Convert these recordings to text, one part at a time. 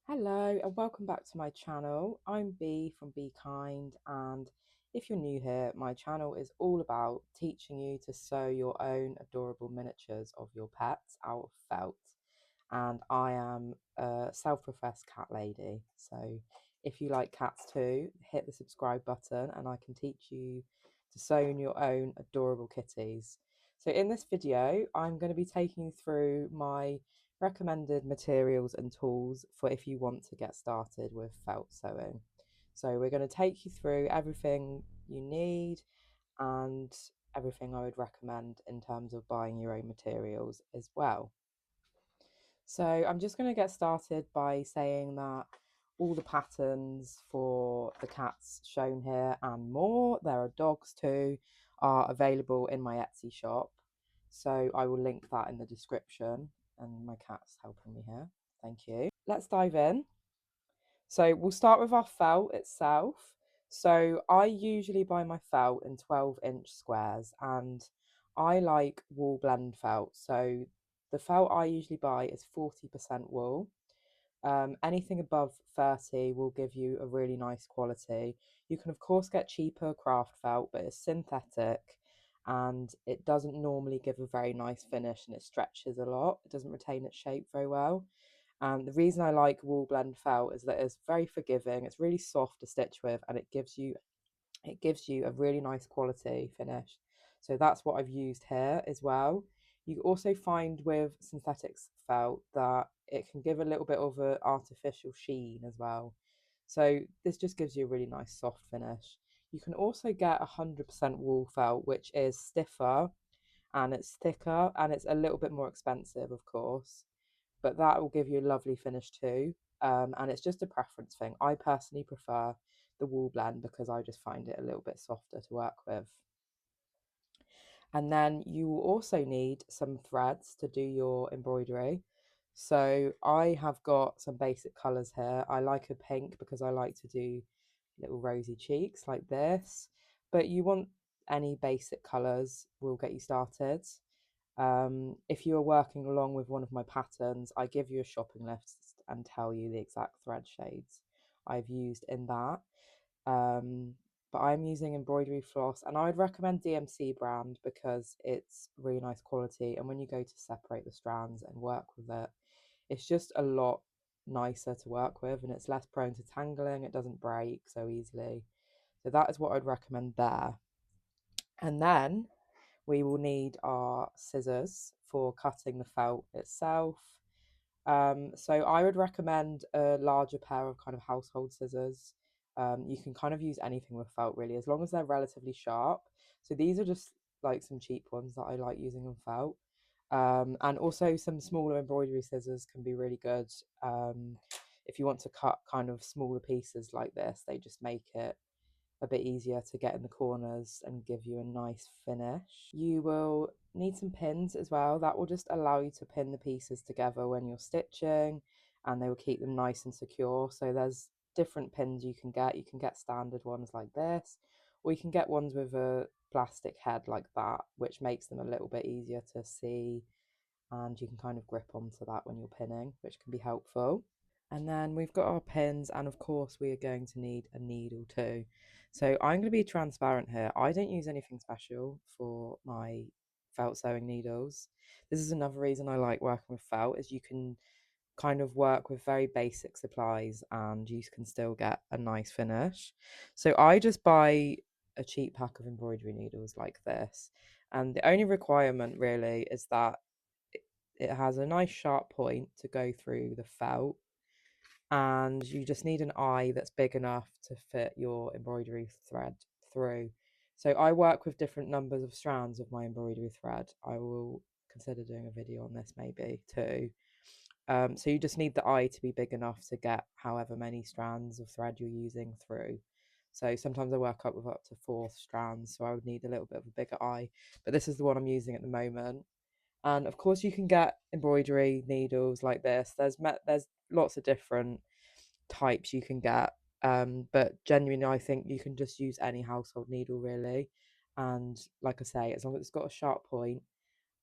Hello and welcome back to my channel. I'm Bee from Be Kind, and if you're new here, my channel is all about teaching you to sew your own adorable miniatures of your pets out of felt. And I am a self-professed cat lady, so if you like cats too, hit the subscribe button and I can teach you to sew your own adorable kitties. So in this video, I'm going to be taking you through my recommended materials and tools for if you want to get started with felt sewing. So we're going to take you through everything you need and everything I would recommend in terms of buying your own materials as well. So I'm just going to get started by saying that all the patterns for the cats shown here and more, there are dogs too, are available in my Etsy shop. So I will link that in the description, and my cat's helping me here. Thank you. Let's dive in. So we'll start with our felt itself. So I usually buy my felt in 12-inch squares, and I like wool blend felt. So the felt I usually buy is 40% wool. Anything above 30 will give you a really nice quality. You can of course get cheaper craft felt, but it's synthetic and it doesn't normally give a very nice finish, and it stretches a lot. It doesn't retain its shape very well. And the reason I like wool blend felt is that it's very forgiving, it's really soft to stitch with, and it gives you a really nice quality finish. So that's what I've used here as well. You also find with synthetic felt that it can give a little bit of an artificial sheen as well. So this just gives you a really nice soft finish. You can also get 100% wool felt, which is stiffer and it's thicker and it's a little bit more expensive, of course, but that will give you a lovely finish too. And it's just a preference thing. I personally prefer the wool blend because I just find it a little bit softer to work with. And then you will also need some threads to do your embroidery. So I have got some basic colours here. I like a pink because I like to do little rosy cheeks like this, but you want any basic colours will get you started. If you are working along with one of my patterns, I give you a shopping list and tell you the exact thread shades I've used in that. Um, but I'm using embroidery floss, and I would recommend DMC brand because it's really nice quality. And when you go to separate the strands and work with it, it's just a lot nicer to work with, and it's less prone to tangling. It doesn't break so easily. So that is what I'd recommend there. And then we will need our scissors for cutting the felt itself. So I would recommend a larger pair of kind of household scissors. You can kind of use anything with felt really, as long as they're relatively sharp. So these are just like some cheap ones that I like using on felt. And also some smaller embroidery scissors can be really good. If you want to cut kind of smaller pieces like this, they just make it a bit easier to get in the corners and give you a nice finish. You will need some pins as well. That will just allow you to pin the pieces together when you're stitching, and they will keep them nice and secure. So there's different pins you can get. You can get standard ones like this, or you can get ones with a plastic head like that, which makes them a little bit easier to see, and you can kind of grip onto that when you're pinning, which can be helpful. And then we've got our pins, and of course we are going to need a needle too. So I'm going to be transparent here. I don't use anything special for my felt sewing needles. This is another reason I like working with felt, is you can kind of work with very basic supplies and you can still get a nice finish. So I just buy a cheap pack of embroidery needles like this. And the only requirement really is that it has a nice sharp point to go through the felt, and you just need an eye that's big enough to fit your embroidery thread through. So I work with different numbers of strands of my embroidery thread. I will consider doing a video on this maybe too. So you just need the eye to be big enough to get however many strands of thread you're using through. So sometimes I work up with up to 4 strands, so I would need a little bit of a bigger eye, but this is the one I'm using at the moment. And of course, you can get embroidery needles like this. There's lots of different types you can get, but genuinely, I think you can just use any household needle really. And like I say, as long as it's got a sharp point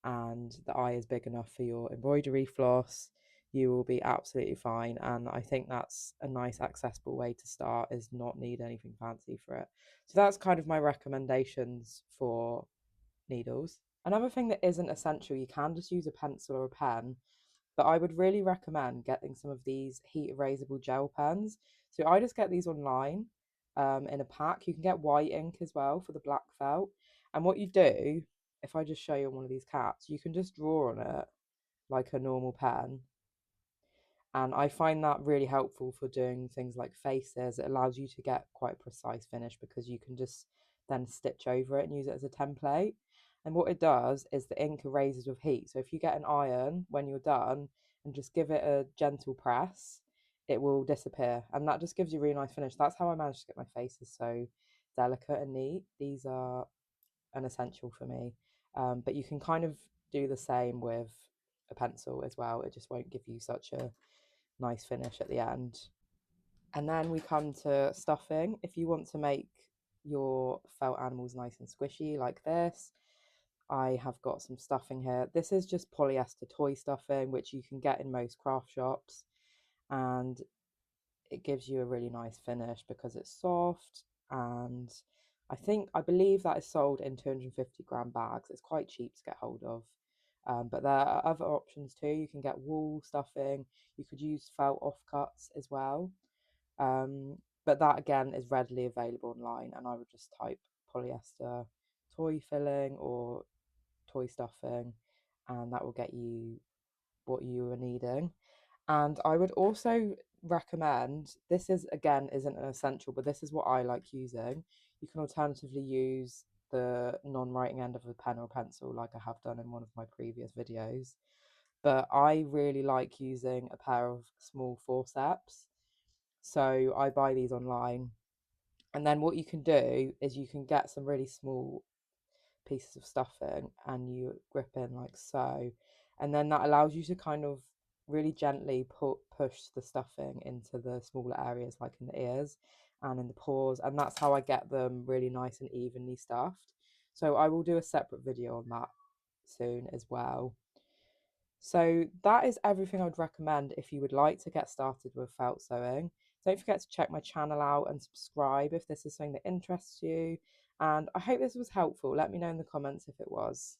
and the eye is big enough for your embroidery floss, you will be absolutely fine. And I think that's a nice accessible way to start, is not need anything fancy for it. So that's kind of my recommendations for needles. Another thing that isn't essential, you can just use a pencil or a pen, but I would really recommend getting some of these heat erasable gel pens. So I just get these online in a pack. You can get white ink as well for the black felt. And what you do, if I just show you on one of these cats, you can just draw on it like a normal pen. And I find that really helpful for doing things like faces. It allows you to get quite a precise finish because you can just then stitch over it and use it as a template. And what it does is the ink erases with heat. So if you get an iron when you're done and just give it a gentle press, it will disappear. And that just gives you a really nice finish. That's how I managed to get my faces so delicate and neat. These are an essential for me. But you can kind of do the same with a pencil as well. It just won't give you such a nice finish at the end. And then we come to stuffing. If you want to make your felt animals nice and squishy like this, I have got some stuffing here. This is just polyester toy stuffing, which you can get in most craft shops, and it gives you a really nice finish because it's soft. And I believe that is sold in 250-gram bags. It's quite cheap to get hold of. But there are other options too. You can get wool stuffing. You could use felt offcuts as well. But that again is readily available online, and I would just type polyester toy filling or toy stuffing, and that will get you what you are needing. And I would also recommend, this is again isn't an essential, but this is what I like using. You can alternatively use the non-writing end of a pen or pencil, like I have done in one of my previous videos. But I really like using a pair of small forceps. So I buy these online. And then what you can do is you can get some really small pieces of stuffing and you grip in like so. And then that allows you to kind of really gently push the stuffing into the smaller areas, like in the ears and in the paws. And that's how I get them really nice and evenly stuffed. So I will do a separate video on that soon as well. So that is everything I would recommend if you would like to get started with felt sewing. Don't forget to check my channel out and subscribe if this is something that interests you. And I hope this was helpful. Let me know in the comments if it was.